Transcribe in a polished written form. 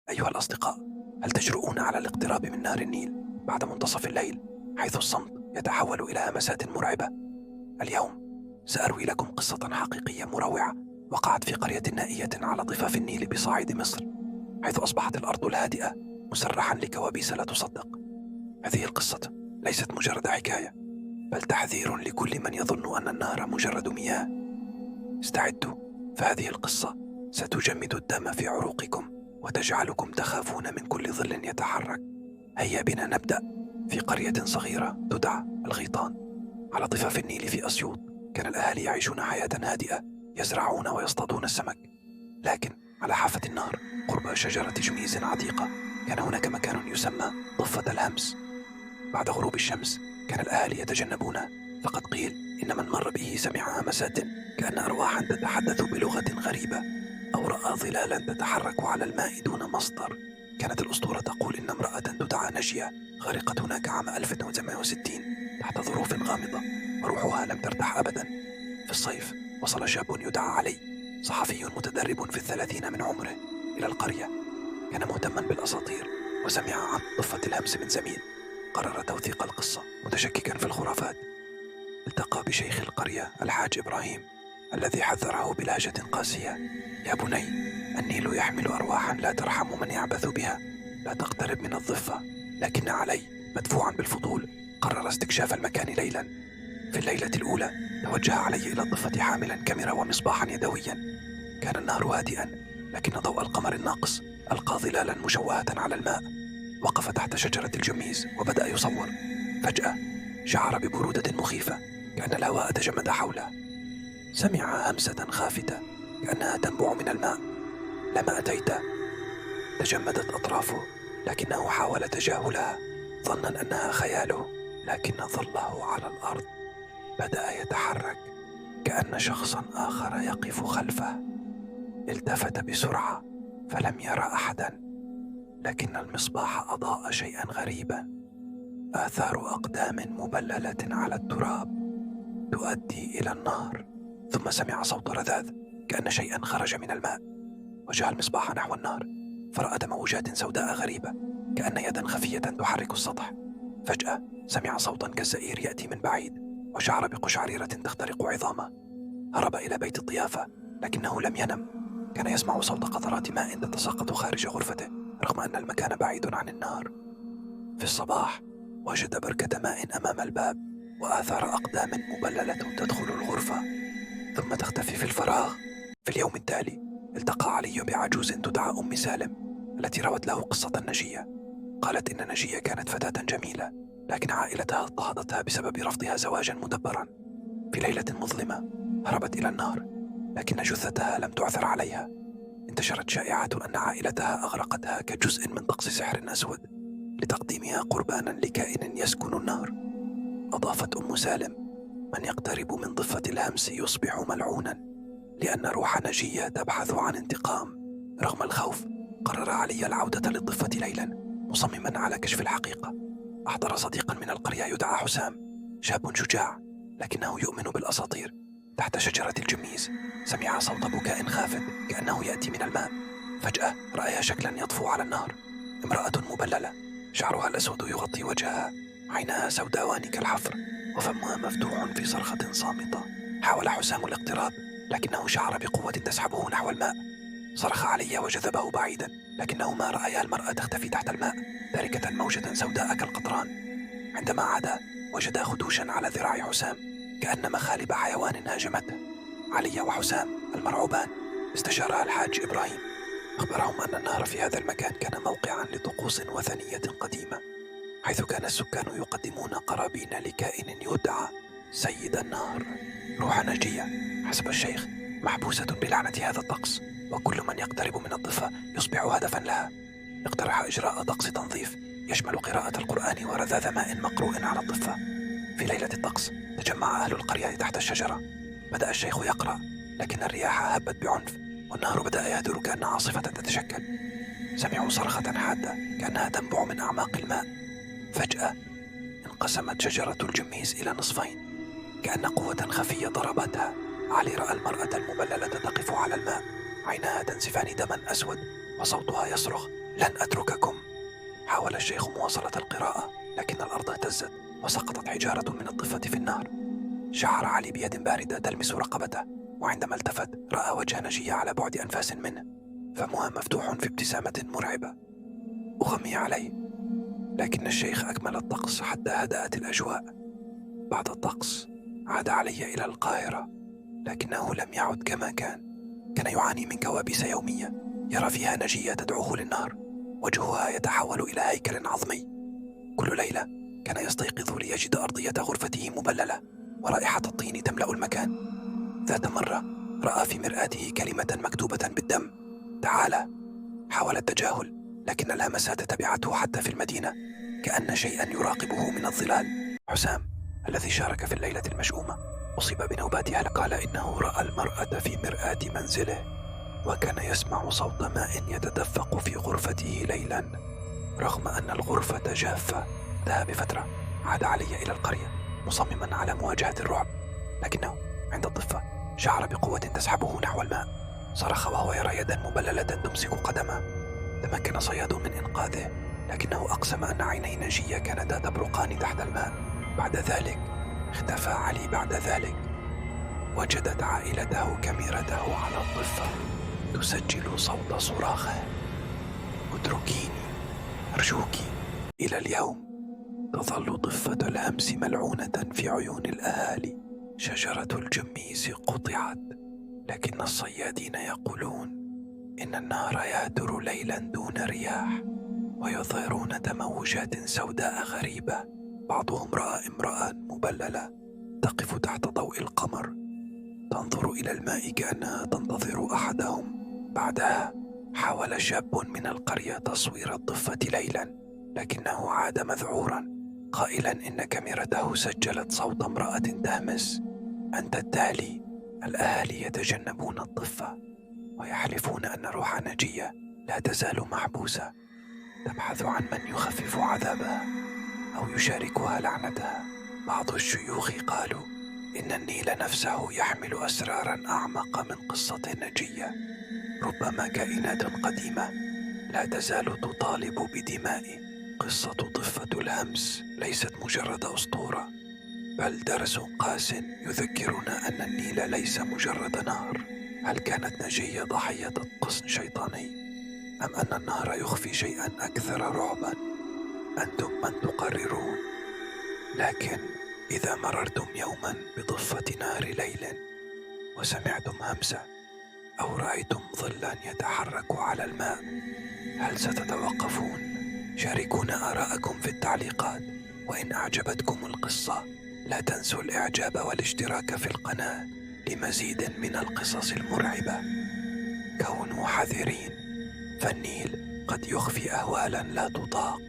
أيها الأصدقاء، هل تجرؤون على الاقتراب من نهر النيل بعد منتصف الليل حيث الصمت يتحول إلى همسات مرعبة؟ اليوم سأروي لكم قصة حقيقية مروعة وقعت في قرية نائية على ضفاف النيل بصعيد مصر، حيث أصبحت الأرض الهادئة مسرحا لكوابيس لا تصدق. هذه القصة ليست مجرد حكاية، بل تحذير لكل من يظن أن النهر مجرد مياه. استعدوا، فهذه القصة ستجمد الدم في عروقكم وتجعلكم تخافون من كل ظل يتحرك. هيا بنا نبدأ. في قرية صغيرة تدعى الغيطان على ضفاف النيل في أسيوط، كان الأهالي يعيشون حياة هادئة، يزرعون ويصطادون السمك. لكن على حافة النهر قرب شجرة جميز عتيقة كان هناك مكان يسمى ضفة الهمس. بعد غروب الشمس كان الأهالي يتجنبونه، فقد قيل إن من مر به سمع همسات كأن أرواحا تتحدث بلغة غريبة، أو رأى ظلالا تتحرك على الماء دون مصدر. كانت الأسطورة تقول إن امرأة تدعى نجية غرقت هناك عام 1960 تحت ظروف غامضة، وروحها لم ترتاح أبدا. في الصيف وصل شاب يدعى علي، صحفي متدرب في 30 من عمره، إلى القرية. كان مهتما بالأساطير وسمع عن ضفة الهمس من زميل. قرر توثيق القصة متشككا في الخرافات. التقى بشيخ القرية الحاج إبراهيم الذي حذره بلهجة قاسية: يا بني، النيل يحمل أرواحا لا ترحم من يعبث بها، لا تقترب من الضفة. لكن علي مدفوعا بالفضول قرر استكشاف المكان ليلا. في الليلة الأولى توجه علي إلى الضفة حاملا كاميرا ومصباحا يدويا. كان النهر هادئا، لكن ضوء القمر الناقص ألقى ظلالا مشوهة على الماء. وقف تحت شجرة الجميز وبدأ يصور. فجأة شعر ببرودة مخيفة، كأن الهواء تجمد حوله. سمع همسة خافتة كأنها تنبع من الماء: لما أتيت. تجمدت أطرافه، لكنه حاول تجاهلها ظنا أنها خياله، لكن ظله على الأرض بدأ يتحرك كأن شخصا آخر يقف خلفه. التفت بسرعة فلم يرى أحدا، لكن المصباح أضاء شيئا غريبا: آثار أقدام مبللة على التراب تؤدي إلى النهر. ثم سمع صوت رذاذ كأن شيئا خرج من الماء. وجه المصباح نحو النهر فرأى تموجات سوداء غريبة كأن يدا خفية تحرك السطح. فجأة سمع صوتا كالزئير يأتي من بعيد، وشعر بقشعريرة تخترق عظامه. هرب إلى بيت الضيافة، لكنه لم ينم. كان يسمع صوت قطرات ماء تتساقط خارج غرفته رغم أن المكان بعيد عن النهر. في الصباح وجد بركة ماء أمام الباب وآثار أقدام مبللة تدخل الغرفة ثم تختفي في الفراغ. في اليوم التالي التقى علي بعجوز تدعى أم سالم التي روت له قصة نجية. قالت إن نجية كانت فتاة جميلة، لكن عائلتها اضطهدتها بسبب رفضها زواجا مدبرا. في ليلة مظلمة هربت إلى النهر، لكن جثتها لم تعثر عليها. انتشرت شائعة أن عائلتها أغرقتها كجزء من طقس سحر أسود لتقديمها قربانا لكائن يسكن النهر. أضافت أم سالم: من يقترب من ضفة الهمس يصبح ملعونا، لأن روح نجية تبحث عن انتقام. رغم الخوف قرر علي العودة للضفة ليلا، مصمما على كشف الحقيقة. أحضر صديقا من القرية يدعى حسام، شاب شجاع لكنه يؤمن بالأساطير. تحت شجرة الجميز سمع صوت بكاء خافت كأنه يأتي من الماء. فجأة رأى شكلا يطفو على النهر: امرأة مبللة، شعرها الأسود يغطي وجهها، عينها سوداوان كالحفر، وفمها مفتوح في صرخة صامتة. حاول حسام الاقتراب، لكنه شعر بقوة تسحبه نحو الماء. صرخ علي وجذبه بعيدا، لكنه ما رأى المرأة تختفي تحت الماء تاركة موجة سوداء كالقطران. عندما عاد وجد خدوشا على ذراع حسام كأن مخالب حيوان هاجمته. علي وحسام المرعوبان استشارا الحاج إبراهيم، أخبرهم أن النهر في هذا المكان كان موقعا لطقوس وثنية قديمة، حيث كان السكان يقدمون قرابين لكائن يدعى سيد النهر، روح نجية. حسب الشيخ محبوسة بلعنة هذا الطقس، وكل من يقترب من الضفة يصبح هدفا لها. اقترح إجراء طقس تنظيف يشمل قراءة القرآن ورذاذ ماء مقروء على الضفة. في ليلة الطقس تجمع أهل القرية تحت الشجرة. بدأ الشيخ يقرأ، لكن الرياح هبت بعنف والنهر بدأ يهدر كأن عاصفة تتشكل. سمعوا صرخة حادة كأنها تنبع من أعماق الماء. فجأة انقسمت شجرة الجميز إلى نصفين، كأن قوة خفية ضربتها. علي رأى المرأة المبللة تقف على الماء، عينها تنزفان دما أسود وصوتها يصرخ: لن أترككم. حاول الشيخ مواصلة القراءة، لكن الأرض اهتزت وسقطت حجارة من الضفة في النهر. شعر علي بيد باردة تلمس رقبته، وعندما التفت رأى وجه نجية على بعد أنفاس منه، فمها مفتوح في ابتسامة مرعبة. أغمي عليه، لكن الشيخ أكمل الطقس حتى هدأت الأجواء. بعد الطقس عاد علي إلى القاهرة، لكنه لم يعد كما كان يعاني من كوابيس يومية يرى فيها نجية تدعوه للنهر، وجهها يتحول إلى هيكل عظمي. كل ليلة كان يستيقظ ليجد أرضية غرفته مبللة ورائحة الطين تملأ المكان. ذات مرة رأى في مرآته كلمة مكتوبة بالدم: تعالى. حاول التجاهل، لكن الهمسات تبعته حتى في المدينة، كأن شيئا يراقبه من الظلال. حسام الذي شارك في الليلة المشؤومة أصيب بنوبات هلع. قال إنه رأى المرأة في مرآة منزله، وكان يسمع صوت ماء يتدفق في غرفته ليلا رغم أن الغرفة جافة. ذهب بفترة عاد علي إلى القرية مصمما على مواجهة الرعب، لكنه عند الضفة شعر بقوة تسحبه نحو الماء. صرخ وهو يرى يدا مبللة تمسك قدمه. تمكن صياد من إنقاذه، لكنه أقسم أن عيني نجية كانتا تبرقان تحت الماء. بعد ذلك اختفى علي. بعد ذلك وجدت عائلته كاميرته على الضفة تسجل صوت صراخه: اتركيني أرجوك. إلى اليوم تظل ضفة الهمس ملعونة في عيون الأهالي. شجرة الجميز قطعت، لكن الصيادين يقولون إن النهر يهدر ليلا دون رياح، ويظهرون تموجات سوداء غريبة. بعضهم رأى امرأة مبللة تقف تحت ضوء القمر تنظر إلى الماء كأنها تنتظر أحدهم. بعدها حاول شاب من القرية تصوير الضفة ليلا، لكنه عاد مذعورا قائلا إن كاميرته سجلت صوت امرأة تهمس. عند التالي الأهالي يتجنبون الضفة ويحلفون أن روح نجية لا تزال محبوسة، تبحث عن من يخفف عذابها أو يشاركها لعنتها. بعض الشيوخ قالوا إن النيل نفسه يحمل أسرارا أعمق من قصة نجية. ربما كائنات قديمة لا تزال تطالب بدمائه. قصة ضفة الهمس ليست مجرد أسطورة، بل درس قاس يذكرنا أن النيل ليس مجرد نهر. هل كانت نجية ضحية طقس شيطاني، أم أن النهر يخفي شيئا أكثر رعبا؟ أنتم من تقررون. لكن إذا مررتم يوما بضفة نهر ليل وسمعتم همسة أو رأيتم ظلا يتحرك على الماء، هل ستتوقفون؟ شاركونا آراءكم في التعليقات، وإن أعجبتكم القصة لا تنسوا الإعجاب والاشتراك في القناة لمزيد من القصص المرعبة. كونوا حذرين، فالنيل قد يخفي أهوالا لا تطاق.